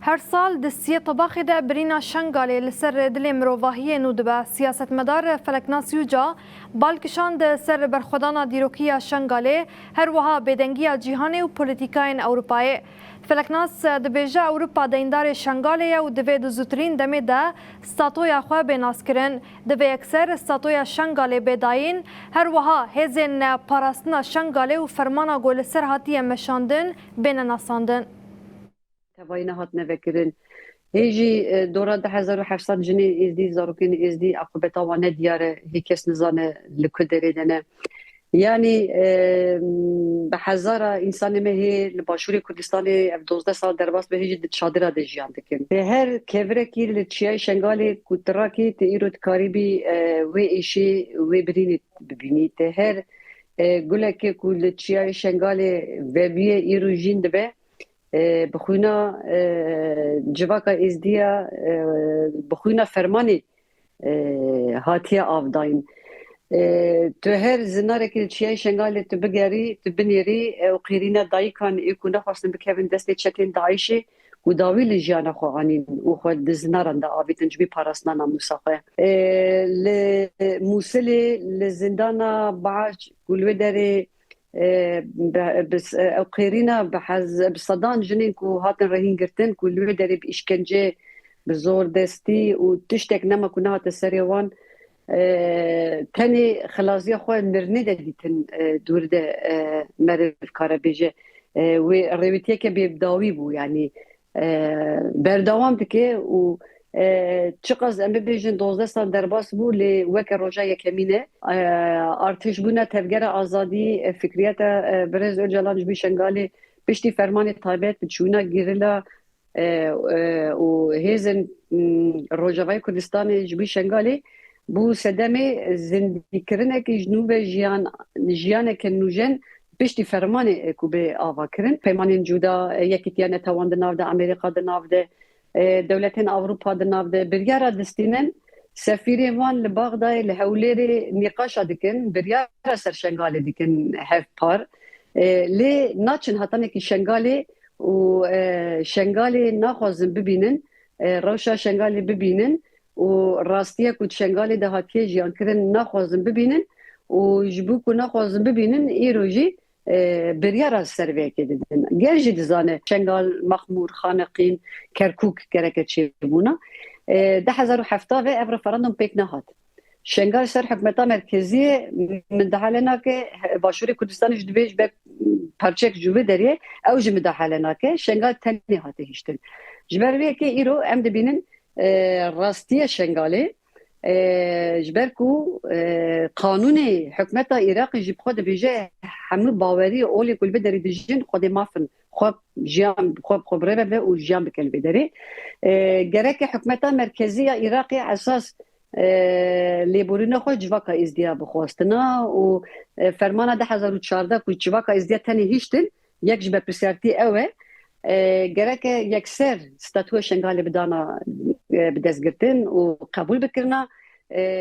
هر سال دستیه طباخی ده برینا شنگالی لسر دل مروواهی نودبه سیاست مدار فلکناس یوجا بالکشان ده سر برخودانا دیروکی شنگالی هر وها بدنگی جیهانی و پولیتیکاین اروپای فلکناس دبیجه اروپا دیندار شنگالی و دوی دو زوترین دمی ده ستاتوی خواه بیناس کرن دوی اکثر ستاتوی شنگالی بداین هر وها هزین پاراستنا شنگالی و فرمانا گول سر هاتی مشاندن بین ناساندن توایی نهات نوکرین هیچی دوران 1800 جنی ازدی زاروکین ازدی عقبتا و ندیاره هیچ نزانه لکدری دنه یعنی به هزار انسان مهی لباشوری کردستانی 12 سال در باس به هیچ چادر دژیان دکن به هر کبره کی لچیای شنگالی کوتراکی تیرود کاریبی و ایشی و برینی ببینی ته هر گله که لچیای شنگالی و بیه ایروجین دبه بخوینا جواکا ازدیا بخوینا فرمانی هاتیا آفداین تو هر زناره که چیای شنگالی تو بگری تو بنیری و قیرینا دایکان ایکو نخواستن بکوین دستی چتین دایشی و داوی لجیانا خوانین و خود دزنارن دا آبیتن جبی پاراسنانا موساقه موسلی لزندانا باش گلوه داری بس او قيرينا بصدان جنين كو هاتن رهين قرتن كو اللي داري بإشكنجة بزور دستي وتشتك نما كنا هات السريوان تاني خلاصية خواه مرني داديتن دور ده مرف كاربيجة والريوتيه كي بيبداوي بو يعني بردوام دكي و چقدر ام بیشتر 12 سال در باس بود لی وک روزای کمینه ارتش بودن تفگر آزادی فکریت برز اجلال جبی شنگالی پشتی فرمان تایبت بچونا گیرلا و هزن روزای کردستان جبی شنگالی بو سدمه زندگی کردن که جنوب جیان کنوجن پشتی فرمان کوبه آوا کردن پیمان جودا یکیتیان نتوان دناف ده امریکا دناف ده دولتين أوروبا دنابده بريارة دستينن سفيري وان لبغداد لهوليري نقاش دكن بريارة سر شنغالي دكن هاف بار لي ناتشن هاتانكي شنغالي و شنغالي ناخوزن ببينن روشا شنغالي ببينن و راستيا كود شنغالي ده هاتيه جيان كرن ناخوزن ببينن و جبوكو ناخوزن ببينن ايروجي بريارة سروي كده جرجي دزانه شنغال مخمور خانقين كركوك كركت شيبونا ده حزارو حفتا و اب رفراندوم بيك نهات شنغال سر حكمتا مركزية من دحالنا که باشوری کردستان جدبیج به پرچک جوبه دریه او جم دحالنا که شنغال تنی هاته هشتن جبرویه که ایرو ام دبینن راستیه شنغالی جبركو قانون حكمتا عراق جيب خود بيجي حمل باوري اولي كل بدري دجين خود مافن خوب جيام خوب خبره به و جيام بكل بدري جرك حكمتا مركزيه عراقي اساس ليبورينا خو جواكا ازديا بخواستنا و فرمان 2014 كو جواكا ازديا تاني هيشتن يك جبه برسيارتي اوه جرك يكسر ستاتو شنغالي بدانا بدزگرتن و قبول بكرنا